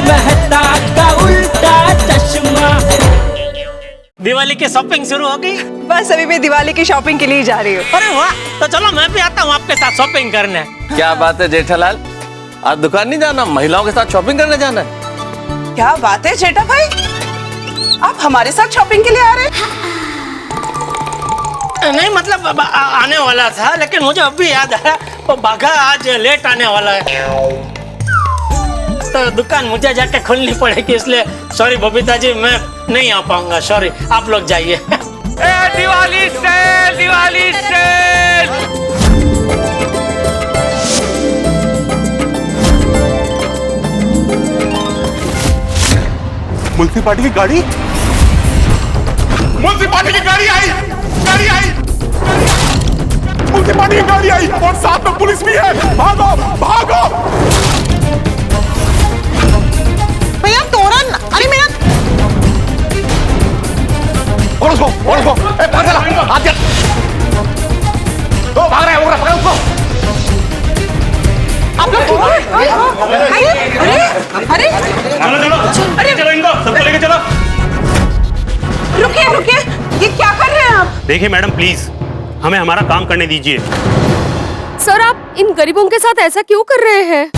मेहता का उल्टा चश्मा। दिवाली की शॉपिंग शुरू हो गई? बस अभी मैं दिवाली की शॉपिंग के लिए जा रही हूँ। अरे वाह, तो चलो मैं भी आता हूँ आपके साथ शॉपिंग करने। क्या बात है जेठालाल, आज दुकान नहीं जाना, महिलाओं के साथ शॉपिंग करने जाना है? क्या बात है जेठा भाई, आप हमारे साथ शॉपिंग के लिए आ रहे हैं? नहीं मतलब आने वाला था, लेकिन मुझे अभी याद आया वो बाघा आज लेट आने वाला है, तो दुकान मुझे जाके खोलनी पड़ेगी, इसलिए सॉरी बबीता जी, मैं नहीं आ पाऊंगा, सॉरी, आप लोग जाइए। Diwali sale, Diwali sale. Municipality की गाड़ी, म्युनिसिपालिटी की गाड़ी आई, गाड़ी आई, म्युनिसिपालिटी की गाड़ी आई और साथ में पुलिस भी है। भागो भागो भैया तोरण, अरे मेरा और उसको ए भाग चला, हाथ कर तो भाग रहा है वो, पकड़ उसको। आप लोग अरे चलो चलो इनको सबको लेके चलो। रुकिए रुकिए, ये क्या कर रहे हैं आप? देखिए मैडम प्लीज, हमें हमारा काम करने दीजिए। सर आप इन गरीबों के साथ ऐसा क्यों कर रहे हैं?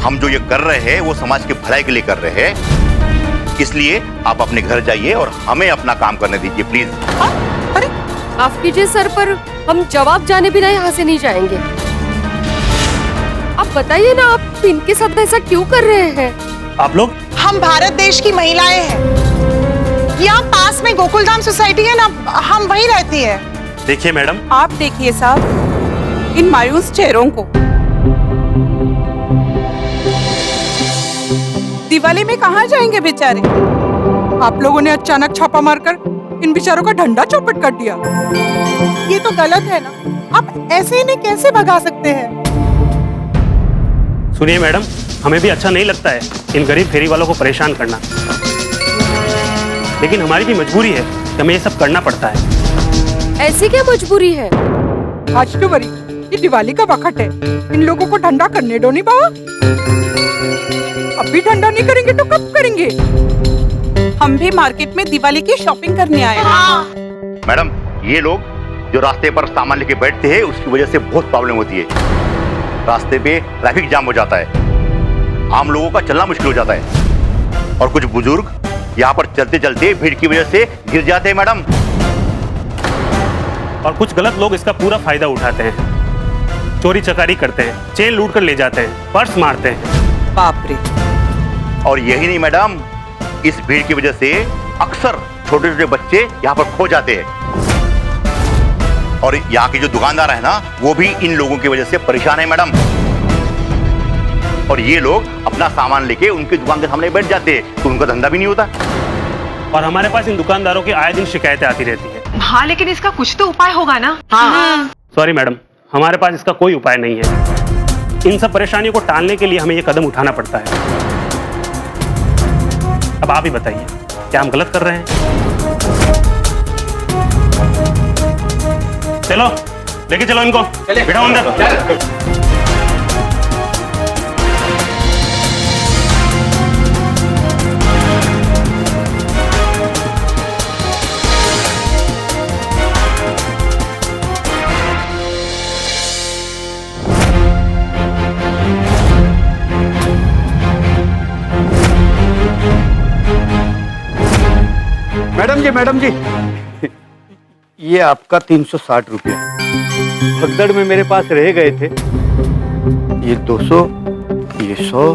हम जो ये कर रहे हैं वो समाज की भलाई के लिए कर रहे हैं, इसलिए आप अपने घर जाइए और हमें अपना काम करने दीजिए प्लीज। अरे माफ कीजिए सर, पर हम जवाब जाने बिना यहाँ से नहीं जाएंगे। आप बताइए ना, आप इनके साथ ऐसा क्यों कर रहे हैं? आप लोग? हम भारत देश की महिलाएं हैं, यहाँ पास में गोकुलधाम सोसाइटी है ना, हम वहीं रहती है। देखिए मैडम, आप देखिए साहब इन मायूस चेहरों को। दिवाली में कहाँ जाएंगे बेचारे? आप लोगों ने अचानक छापा मारकर इन बेचारों का डंडा चौपट कर दिया। ये तो गलत है ना, आप ऐसे इन्हें कैसे भगा सकते हैं? सुनिए मैडम, हमें भी अच्छा नहीं लगता है इन गरीब फेरी वालों को परेशान करना, लेकिन हमारी भी मजबूरी है कि हमें ये सब करना पड़ता है। ऐसी क्या मजबूरी है? आज तो बड़ी ये दिवाली का वक्त है, इन लोगों को ठंडा करने दो। नहीं बाबा, अभी ठंडा नहीं करेंगे तो कब करेंगे? हम भी मार्केट में दिवाली की शॉपिंग करने आए हैं। मैडम, ये लोग जो रास्ते पर सामान लेके बैठते हैं उसकी वजह से बहुत प्रॉब्लम होती है। रास्ते पे ट्रैफिक जाम हो जाता है, आम लोगों का चलना मुश्किल हो जाता है, और कुछ बुजुर्ग यहाँ पर चलते चलते भीड़ की वजह से गिर जाते हैं मैडम। और कुछ गलत लोग इसका पूरा फायदा उठाते हैं, चोरी चकारी करते हैं, चेन लूट कर ले जाते हैं, पर्स मारते हैं। बाप रे। और यही नहीं मैडम, इस भीड़ की वजह से अक्सर छोटे छोटे बच्चे यहाँ पर खो जाते हैं, और यहाँ के जो दुकानदार है ना, वो भी इन लोगों की वजह से परेशान है मैडम। और ये लोग अपना सामान लेके उनकी दुकान के सामने बैठ जाते हैं, तो उनका धंधा भी नहीं होता। और हमारे पास इन दुकानदारों की आए दिन शिकायतें आती रहती है। हाँ लेकिन इसका कुछ तो उपाय होगा ना? सॉरी मैडम, हमारे पास इसका कोई उपाय नहीं है। इन सब परेशानियों को टालने के लिए हमें ये कदम उठाना पड़ता है। अब आप ही बताइए, क्या हम गलत कर रहे हैं? चलो लेके चलो इनको, बिठाओ अंदर। मैडम जी ये आपका 360 रुपया भगदड़ में मेरे पास रह गए थे। ये 200, ये 100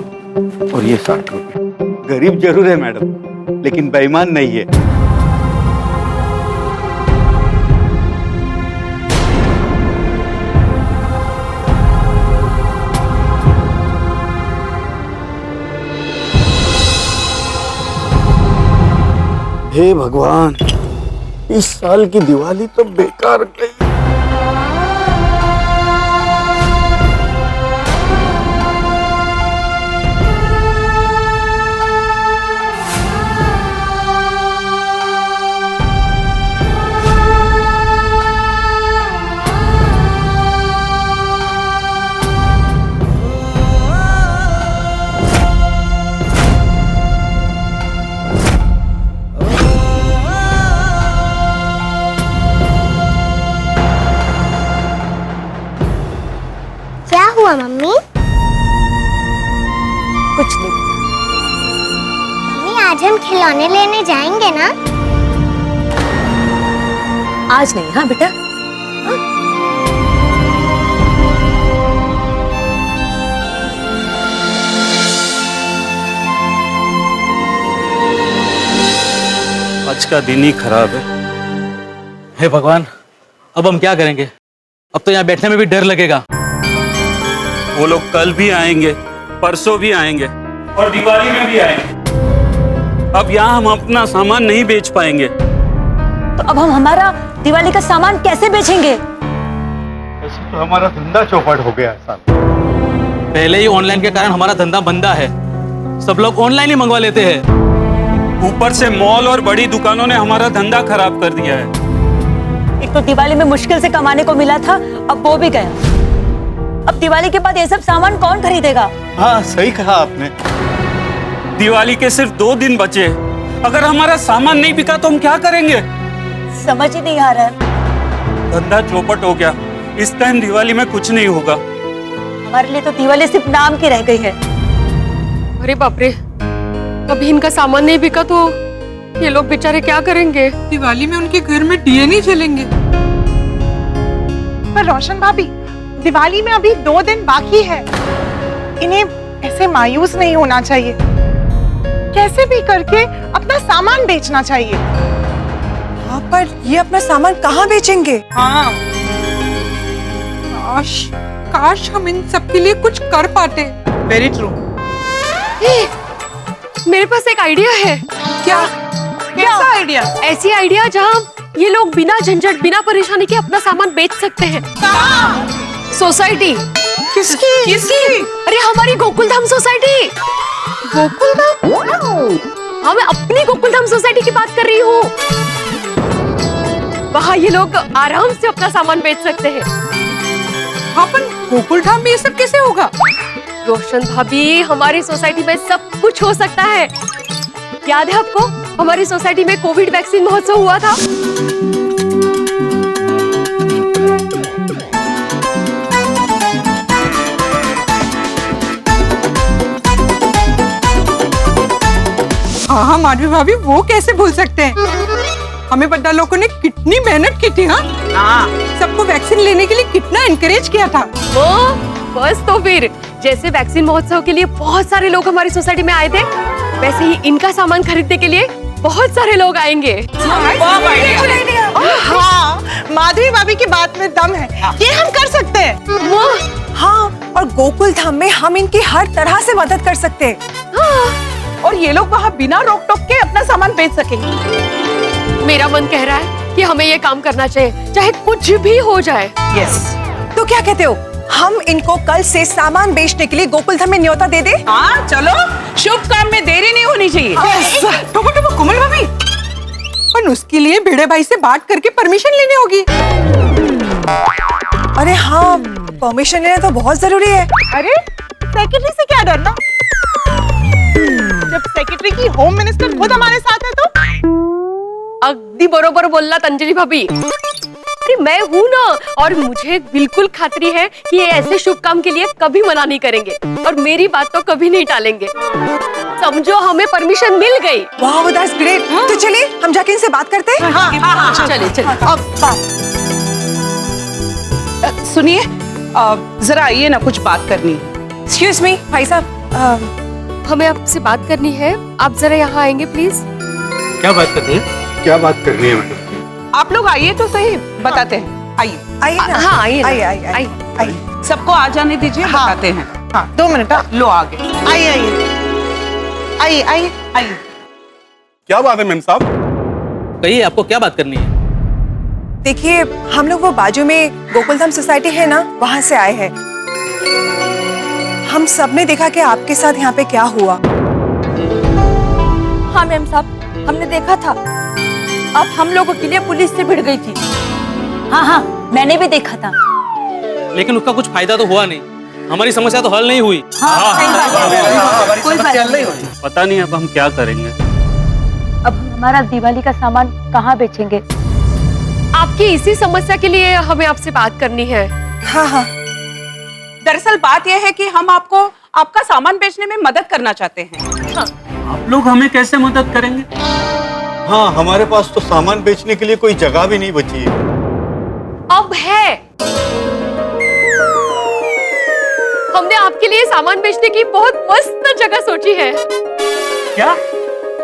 और ये 60 रुपये। गरीब जरूर है मैडम, लेकिन बेईमान नहीं है। हे भगवान, इस साल की दिवाली तो बेकार गई। कुछ नहीं। मम्मी आज हम खिलौने लेने जाएंगे ना? आज नहीं, हाँ बेटा। आज का दिन ही खराब है। हे भगवान, अब हम क्या करेंगे? अब तो यहाँ बैठने में भी डर लगेगा। वो लोग कल भी आएंगे, परसों भी आएंगे और दिवाली में भी आएंगे। अब यहाँ हम अपना सामान नहीं बेच पाएंगे। तो अब हम हमारा दिवाली का सामान कैसे बेचेंगे? ऐसे तो हमारा धंधा चौपट हो गया है साहब। पहले ही ऑनलाइन के कारण हमारा धंधा बंदा है। सब लोग ऑनलाइन ही मंगवा लेते हैं। ऊपर से मॉल और बड़ी दुकानों ने हमारा धंधा खराब कर दिया है। एक तो दिवाली में मुश्किल से कमाने को मिला था, अब वो भी गया। अब दिवाली के बाद ये सब सामान कौन खरीदेगा? हाँ सही कहा आपने। दिवाली के सिर्फ 2 दिन बचे। अगर हमारा सामान नहीं बिका तो हम क्या करेंगे? समझ ही नहीं आ रहा है। धंधा चौपट हो गया। इस टाइम दिवाली में कुछ नहीं होगा। हमारे लिए तो दिवाली सिर्फ नाम की रह गई है। अरे बाप रे, अभी इनका सामान नहीं बिका तो ये लोग बेचारे क्या करेंगे? दिवाली में उनके घर में दिए नहीं जलेंगे। पर रोशन भाभी, दिवाली में अभी 2 दिन बाकी है। इन्हें ऐसे मायूस नहीं होना चाहिए। कैसे भी करके अपना सामान बेचना चाहिए। हाँ, पर ये अपना सामान कहाँ बेचेंगे? हाँ, काश हम इन सब के लिए कुछ कर पाते। Very true. मेरे पास एक आइडिया है। क्या? कैसा आइडिया? ऐसी आइडिया जहाँ ये लोग बिना झंझट, बिना परेशानी के अपना सामान बेच सकते हैं। सोसाइटी। किसकी? अरे हमारी गोकुलधाम सोसाइटी। गोकुलधाम? हाँ, मैं अपनी गोकुलधाम सोसाइटी की बात कर रही हूँ। वहाँ ये लोग आराम से अपना सामान बेच सकते हैं। हाँ, पर गोकुलधाम में ये सब कैसे होगा? रोशन भाभी, हमारी सोसाइटी में सब कुछ हो सकता है। याद है आपको, हमारी सोसाइटी में कोविड वैक्सीन महोत्सव हुआ था। हाँ माधवी भाभी, वो कैसे भूल सकते हैं? हमें बड्डा लोगों ने कितनी मेहनत की थी। हाँ, सबको वैक्सीन लेने के लिए कितना एनकरेज किया था। वो बस तो फिर जैसे वैक्सीन महोत्सव के लिए बहुत सारे लोग हमारी सोसाइटी में आए थे, वैसे ही इनका सामान खरीदने के लिए बहुत सारे लोग आएंगे। हाँ, माधवी भाभी की बात में दम है। ये हम कर सकते हैं। हाँ, और गोकुलधाम में हम इनकी हर तरह से मदद कर सकते हैं। हाँ, और ये लोग वहाँ बिना रोक टोक के अपना सामान बेच सकेंगे। मेरा मन कह रहा है कि हमें ये काम करना चाहिए, चाहे कुछ भी हो जाए। यस। तो क्या कहते हो, हम इनको कल से सामान बेचने के लिए गोकुलधाम में न्योता दे दे? हाँ चलो, शुभ काम में देरी नहीं होनी चाहिए। टोको कोमल भाभी, पर उसके लिए भिड़े भाई से बात करके परमिशन लेनी होगी। अरे हाँ, परमिशन लेना तो बहुत जरूरी है। अरे सेक्रेटरी से क्या डरना? जब सेक्रेटरी की होम मिनिस्टर खुद हमारे साथ है तो। अगदी बरोबर बोलला अंजलि भाभी। अरे मैं हूँ ना, और मुझे बिल्कुल खातरी है कि ये ऐसे शुभ काम के लिए कभी मना नहीं करेंगे और मेरी बात तो कभी नहीं टालेंगे। समझो हमें परमिशन मिल गई। वाह, दैट्स ग्रेट। तो चलिए हम जाके इनसे बात करते हैं। हाँ, चलिए। अब सुनिए, जरा आइए ना, कुछ बात करनी है। एक्सक्यूज मी भाई साहब, हमें आपसे बात करनी है। आप जरा यहाँ आएंगे प्लीज। क्या बात करनी है? क्या बात करनी है मैडम? आप लोग आइए तो सही, बताते हैं। आइए आइए ना। हाँ, आइए। आइए। सबको आ जाने दीजिए, बताते हैं। हाँ, 2 मिनट। लो आगे। आइए। क्या बात है मेम साहब? कहिए, आपको क्या बात करनी है? देखिए, हम लोग वो बाजू में गोकुलधाम सोसाइटी है ना, वहाँ से आए हैं। हम सब ने देखा कि आपके साथ यहाँ पे क्या हुआ। हाँ मैम साहब, हमने देखा था। अब हम लोगों के लिए पुलिस से भिड़ गई थी। हाँ, मैंने भी देखा था। लेकिन उसका कुछ फायदा तो हुआ नहीं। हमारी समस्या तो हल नहीं हुई। कोई बात नहीं। पता नहीं अब हम क्या करेंगे। अब हम हमारा दिवाली का सामान कहाँ बेचेंगे? आपकी इसी समस्या के लिए हमें आपसे बात करनी है। हाँ। दरअसल बात यह है कि हम आपको आपका सामान बेचने में मदद करना चाहते हैं। आप लोग हमें कैसे मदद करेंगे? हाँ, हमारे पास तो सामान बेचने के लिए कोई जगह भी नहीं बची है। अब है। हमने आपके लिए सामान बेचने की बहुत मस्त जगह सोची है। क्या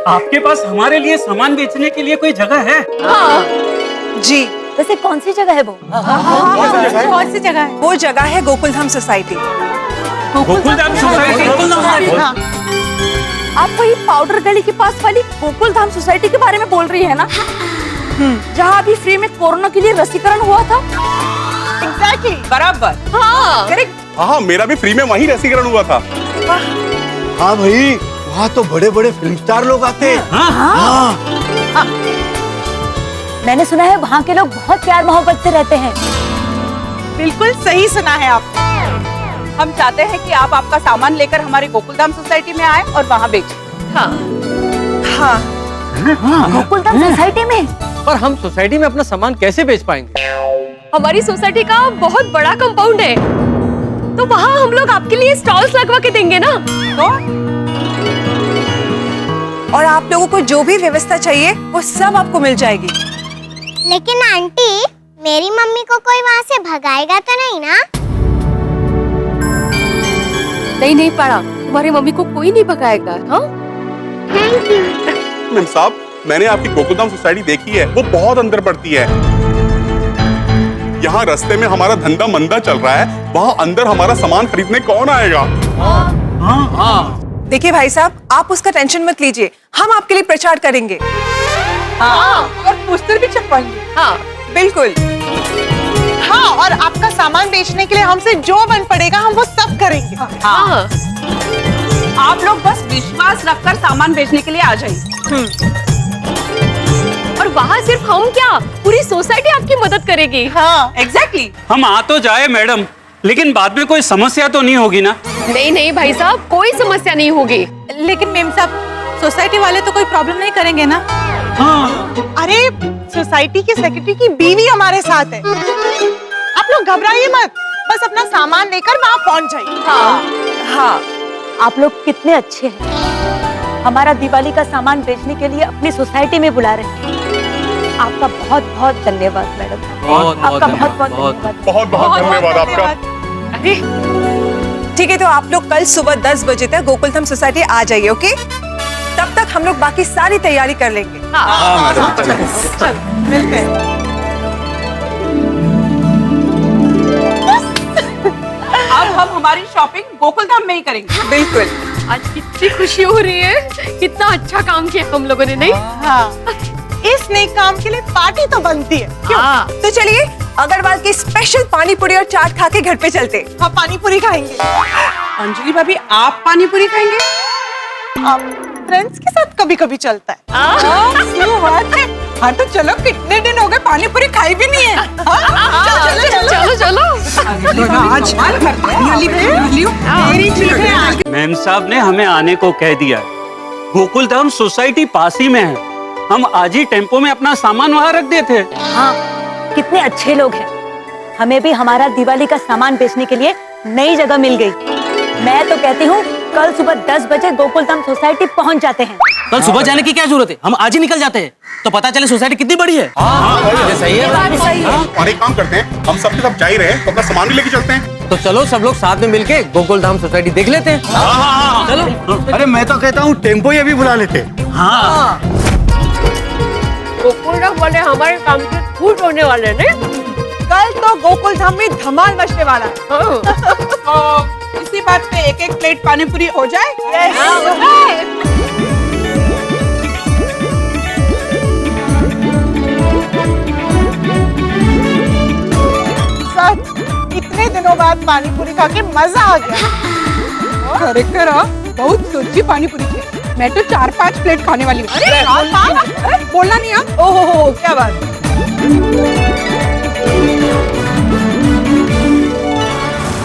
आपके पास हमारे लिए सामान बेचने के लिए कोई जगह है? हाँ जी। वैसे कौन सी जगह है वो? कौन सी जगह है? वो जगह है गोकुलधाम सोसाइटी। गोकुलधाम सोसाइटी? हाँ। आप वही पाउडर गली के पास वाली गोकुलधाम सोसाइटी के बारे में बोल रही है ना? जहाँ अभी फ्री में कोरोना के लिए रसीकरण हुआ था। एग्जैक्टली, बराबर। हाँ करेक्ट। हाँ, मेरा भी फ्री में वहीं रसीकरण हुआ था। हाँ भाई, वहाँ तो बड़े बड़े फिल्म स्टार लोग आते हैं। हाँ। मैंने सुना है वहाँ के लोग बहुत प्यार मोहब्बत से रहते हैं। बिल्कुल सही सुना है आपने। हम चाहते हैं कि आप आपका सामान लेकर हमारे गोकुलधाम सोसाइटी में आए और वहाँ बेचें। हाँ हाँ। गोकुलधाम सोसाइटी में? पर हम सोसाइटी में अपना सामान कैसे बेच पाएंगे? हमारी सोसाइटी का बहुत बड़ा कंपाउंड है, तो वहाँ हम लोग आपके लिए स्टॉल्स लगवा के देंगे ना। तो और आप लोगों को जो भी व्यवस्था चाहिए वो सब आपको मिल जाएगी। लेकिन आंटी, मेरी मम्मी को कोई वहाँ से भगाएगा तो नहीं ना? नहीं पड़ा, तुम्हारी मम्मी को कोई नहीं भगाएगा। हाँ थैंक यू। मैम साहब, मैंने आपकी गोकुलधाम सोसाइटी देखी है, वो बहुत अंदर पड़ती है। यहाँ रास्ते में हमारा धंधा मंदा चल रहा है, वहाँ अंदर हमारा सामान खरीदने कौन आएगा? देखिए भाई साहब, आप उसका टेंशन मत लीजिए, हम आपके लिए प्रचार करेंगे। हाँ, और पोस्टर भी छपवाएंगे। हाँ बिल्कुल। हाँ, और आपका सामान बेचने के लिए हमसे जो बन पड़ेगा हम वो सब करेंगे। हाँ। आप लोग बस विश्वास रखकर सामान बेचने के लिए आ जाइए। और वहाँ सिर्फ हम क्या, पूरी सोसाइटी आपकी मदद करेगी। हाँ एग्जैक्टली। हम आ तो जाए मैडम, लेकिन बाद में कोई समस्या तो नहीं होगी ना? नहीं भाई साहब, कोई समस्या नहीं होगी। लेकिन मेम साहब, सोसाइटी वाले तो कोई प्रॉब्लम नहीं करेंगे ना? हाँ। अरे, सोसाइटी की सेक्रेटरी की बीवी हमारे साथ है। आप लोग घबराइए मत, बस अपना सामान लेकर वहाँ पहुँच जाइए। हाँ। आप लोग कितने अच्छे हैं, हमारा दिवाली का सामान बेचने के लिए अपनी सोसाइटी में बुला रहे हैं। आपका बहुत बहुत धन्यवाद मैडम। आपका बहुत बहुत धन्यवाद। बहुत बहुत धन्यवाद आपका। अरे ठीक है, तो आप लोग कल सुबह 10 बजे तक गोकुलधाम सोसाइटी आ जाइए, ओके? तब तक हम लोग बाकी सारी तैयारी कर लेंगे। हाँ। चल मिलते हैं। अब हम हमारी शॉपिंग गोकुलधाम में ही करेंगे। बिल्कुल। आज कितनी खुशी हो रही है, कितना अच्छा काम किया हम लोगों ने, नहीं? हाँ, इस नए काम के लिए पार्टी तो बनती है। हाँ। तो चलिए अग्रवाल की स्पेशल पानी पूरी और चाट खा के घर पे चलते। हाँ, पानी पूरी खाएंगे। अंजलि भाभी, आप पानी पूरी खाएंगे? आप फ्रेंड्स के साथ कभी कभी चलता है। हाँ तो चलो, कितने दिन हो गए पानी पूरी खाई भी नहीं है। चलो मैम साहब ने हमें आने को कह दिया। गोकुलधाम सोसाइटी पास ही में है, हम आज ही टेम्पो में अपना सामान वहाँ रख देते। हाँ, कितने अच्छे लोग हैं। हमें भी हमारा दिवाली का सामान बेचने के लिए नई जगह मिल गई। मैं तो कहती हूँ कल सुबह 10 बजे गोकुलधाम सोसाइटी पहुँच जाते हैं। कल सुबह जाने की क्या जरूरत है, हम आज ही निकल जाते हैं, तो पता चले सोसाइटी कितनी बड़ी है। ये सही है। और एक काम करते हैं, हम सबके सब जा ही रहे हैं, तो अपना सामान भी लेके चलते हैं। तो चलो सब लोग साथ में मिलके गोकुलधाम सोसाइटी देख लेते हैं। चलो। अरे मैं तो कहता हूँ टेम्पो ही अभी बुला लेते। हाँ। गोकुलधाम वाले हमारे काम से खुश होने वाले, नहीं? कल तो गोकुलधाम में धमाल मचने वाला है। तो इसी बात पे एक एक प्लेट पानी पूरी हो जाए। सच, इतने दिनों बाद पानी पूरी खा के मजा आ गया। अरे करो, बहुत सोची पानी पूरी थी। मैं तो 4-5 प्लेट खाने वाली हूँ। बोलना नहीं आप। ओहो, क्या बात।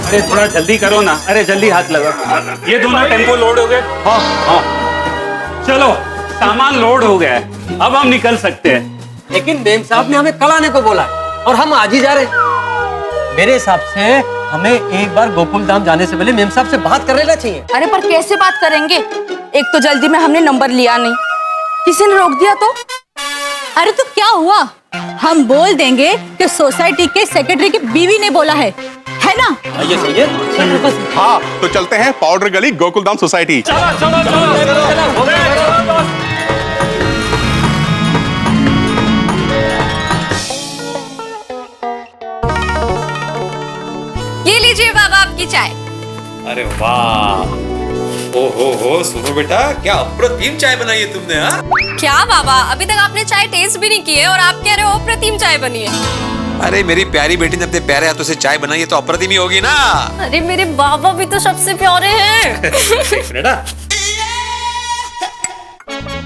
अरे थोड़ा जल्दी करो ना, अरे जल्दी हाथ लगा। ये दोनों टेम्पो लोड हो गए? हाँ। चलो, सामान लोड हो गया है, अब हम निकल सकते हैं। लेकिन मेम साहब ने हमें कल आने को बोला और हम आज ही जा रहे हैं। मेरे हिसाब से हमें एक बार गोकुल धाम जाने से पहले मेम साहब से बात कर लेना चाहिए। अरे पर कैसे बात करेंगे? एक तो जल्दी में हमने नंबर लिया नहीं, किसी ने रोक दिया तो? अरे तो क्या हुआ, हम बोल देंगे कि सोसाइटी के सेक्रेटरी की बीवी ने बोला है ना? ये सही है। हाँ तो चलते हैं पाउडर गली गोकुलधाम सोसाइटी। ये लीजिए बाबा आपकी चाय। अरे वाह, ओ हो सुनो बेटा, क्या अप्रतिम चाय बनाई है तुमने। हाँ क्या बाबा, अभी तक आपने चाय टेस्ट भी नहीं की है और आप कह रहे हो अप्रतिम चाय बनी है। अरे मेरी प्यारी बेटी ने अपने प्यारे हाथों से चाय बनाई है तो अप्रतिम ही होगी ना। अरे मेरे बाबा भी तो सबसे प्यारे हैं। बेटा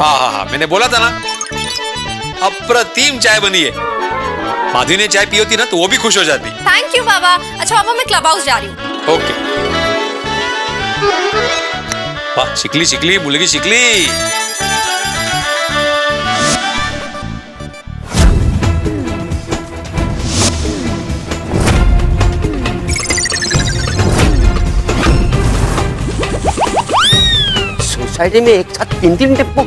हाँ, मैंने बोला था ना अप्रतिम चाय बनी है। माधवी ने चाय पी होती ना तो वो भी खुश हो जाती। थैंक यू बाबा। अच्छा बाबा मैं क्लब हाउस जा रही हूँ। ओके। वाह शिकली शिकली मुलगी शिकली। सोसाइटी में एक साथ 3-3 टेम्पो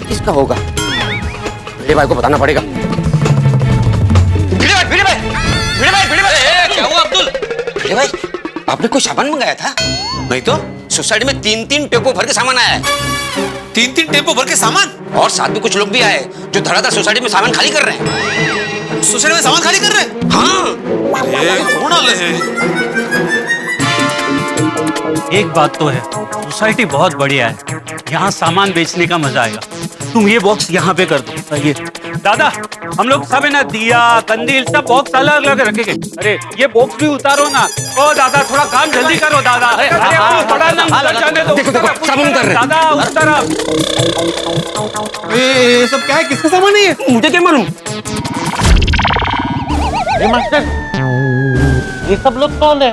किसका होगा? मेरे भाई को बताना पड़ेगा। क्या हुआ अब्दुल? अरे भाई आपने कोई सामान मंगाया था? नहीं तो सोसाइटी में 3-3 टेम्पो भर के सामान आया है। 3-3 टेम्पो भर के सामान? और साथ में कुछ लोग भी आए जो धड़ाधड़ सोसाइटी में सामान खाली कर रहे हैं। सोसाइटी में सामान खाली कर रहे हैं? हाँ। कौन आले हैं? एक बात तो है, सोसाइटी बहुत बढ़िया है, यहाँ सामान बेचने का मजा आएगा। तुम ये बॉक्स यहाँ पे कर दो। ये दादा, हम लोग सब है ना, दिया कंदील सब बॉक्स अलग अलग रखेंगे। अरे ये बॉक्स भी उतारो ना। ओ दादा थोड़ा काम जल्दी करो दादा। अरे थोड़ा ना उतर जाने दो। दादा उस तरफ। ये सब क्या है? किसका सामान है ये? मुझे क्या मालूम? अरे मास्टर, ये सब लोग कौन है?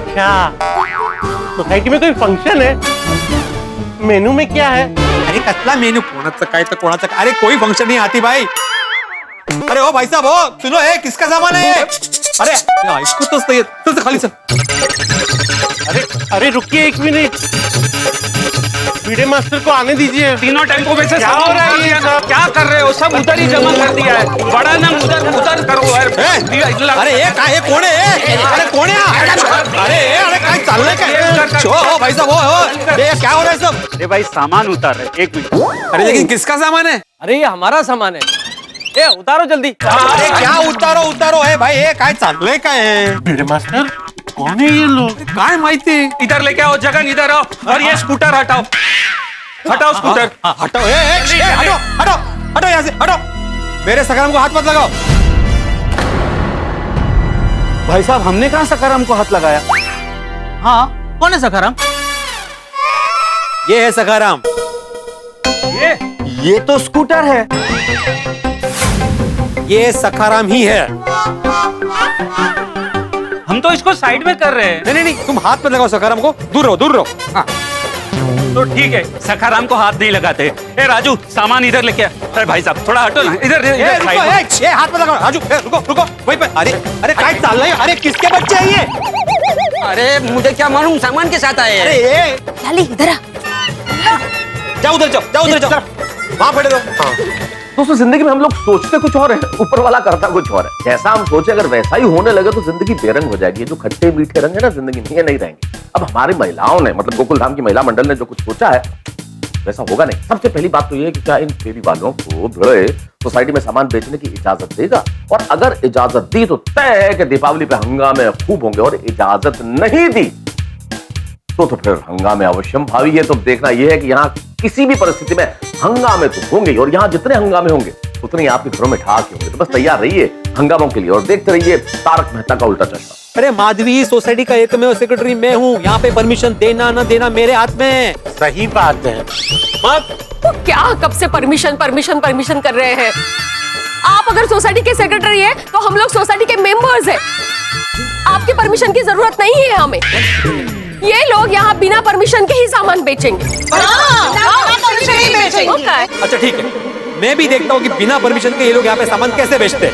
अच्छा, सोसाइटी में कोई फंक्शन है? मेनू में क्या है? अरे कसला मेनू कोणाचं काय तर कोणाचं काय? अरे कोई फंक्शन नहीं आती भाई। अरे ओ भाई साहब, ओ सुनो, है किसका सामान है ये? अरे इसको तो सही है। चल खाली चल। अरे रुकिए एक मिनट, भिड़े मास्टर को आने दीजिए। तीनों टेम्पो में से क्या हो रहा है ये सब? क्या कर रहे हो? सब उधर ही जमा कर दिया है। बड़ा ना उधर करो। अरे ये काय कोण आहे? अरे कोण आहे? अरे काय चाललंय काय? ओ भाई साहब, ओ ये क्या हो रहा है सब? अरे भाई सामान उतार रहे, एक मिनट। अरे लेकिन किसका सामान है? अरे ये हमारा सामान है, ए उतारो जल्दी। अरे क्या उतारो है भाई? ये काय चाललंय काय है? भिड़े मास्टर कौन है ये लोग? काय माहिती? इधर लेके आओ, जगन इधर आओ और ये स्कूटर हटाओ। हटाओ स्कूटर। हटाओ, हटो यहाँ से, हटो। मेरे सकाराम को हाथ मत लगाओ। भाई साहब हमने कहाँ सकाराम को हाथ लगाया? हाँ कौन है सकाराम? ये है सकाराम। ये तो स्कूटर है। ये सखाराम ही है। हम तो इसको साइड में कर रहे हैं। नहीं, तुम हाथ में लगाओ सखाराम को। दूर रहो। हाँ। तो ठीक है, सखाराम को हाथ नहीं लगाते। ए राजू सामान इधर लेके आ। अरे भाई साहब थोड़ा हटो ना, इधर ये हाथ में लगाओ। राजू रुको वहीं पे। अरे काय चाल रहा है? अरे किसके बच्चे हैं ये? अरे मुझे क्या मालूम, सामान के साथ आए हैं। अरे ये लाली इधर आ। जाओ उधर जाओ। वहां पड़े रहो। दोस्तों जिंदगी में हम लोग सोचते कुछ और है, ऊपर वाला करता कुछ और है। जैसा हम सोचे अगर वैसा ही होने लगे तो जिंदगी बेरंग हो जाएगी। जो खट्टे मीठे रंग है ना जिंदगी में, ये नहीं रहेंगे। अब हमारी महिलाओं ने, मतलब गोकुल धाम की महिला मंडल ने जो कुछ सोचा है वैसा होगा नहीं। सबसे पहली बात तो ये है कि क्या इन फेरी वालों को भिड़े सोसाइटी में सामान बेचने की इजाजत देगा? और अगर इजाजत दी तो तय है कि दीपावली पे हंगामे खूब होंगे, और इजाजत नहीं दी तो फिर हंगामे अवश्यम भावी है। तो देखना यह है कि यहाँ किसी भी परिस्थिति में हंगामे तो होंगे, और यहाँ जितने हंगामे होंगे उतने आपके घरों में ठाक होंगे। तो बस तैयार रहिए हंगामों के लिए और देखते रहिए तारक मेहता का उल्टा चश्मा। अरे माधवी, सोसाइटी का एकमेव सेक्रेटरी मैं हूँ। यहाँ पे परमिशन देना ना देना मेरे हाथ में है। सही बात है। तो क्या कब से परमिशन कर रहे हैं? आप अगर सोसाइटी के सेक्रेटरी है तो हम लोग सोसाइटी के मेंबर्स हैं। आपकी परमिशन की जरूरत नहीं है हमें। ये लोग यहाँ बिना परमिशन के ही सामान बेचेंगे। अच्छा ठीक है, मैं भी देखता हूँ कि बिना परमिशन के ये लोग यहाँ पे सामान कैसे बेचते हैं।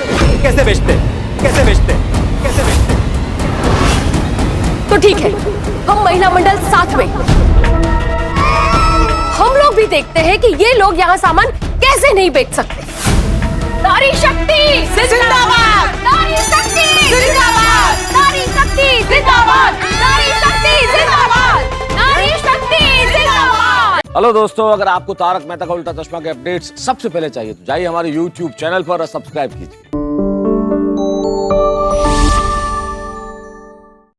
कैसे बेचते तो ठीक है, हम महिला मंडल साथ में, हम लोग भी देखते हैं कि ये लोग यहाँ सामान कैसे नहीं बेच सकते। नारी शक्ति जिंदाबाद, नारी शक्ति जिंदाबाद, नारी शक्ति जिंदाबाद, नारी शक्ति जिंदाबाद, नारी शक्ति जिंदाबाद। हेलो दोस्तों, अगर आपको तारक मेहता का उल्टा चश्मा के अपडेट्स सबसे पहले चाहिए तो जाइए हमारे YouTube चैनल पर और सब्सक्राइब कीजिए।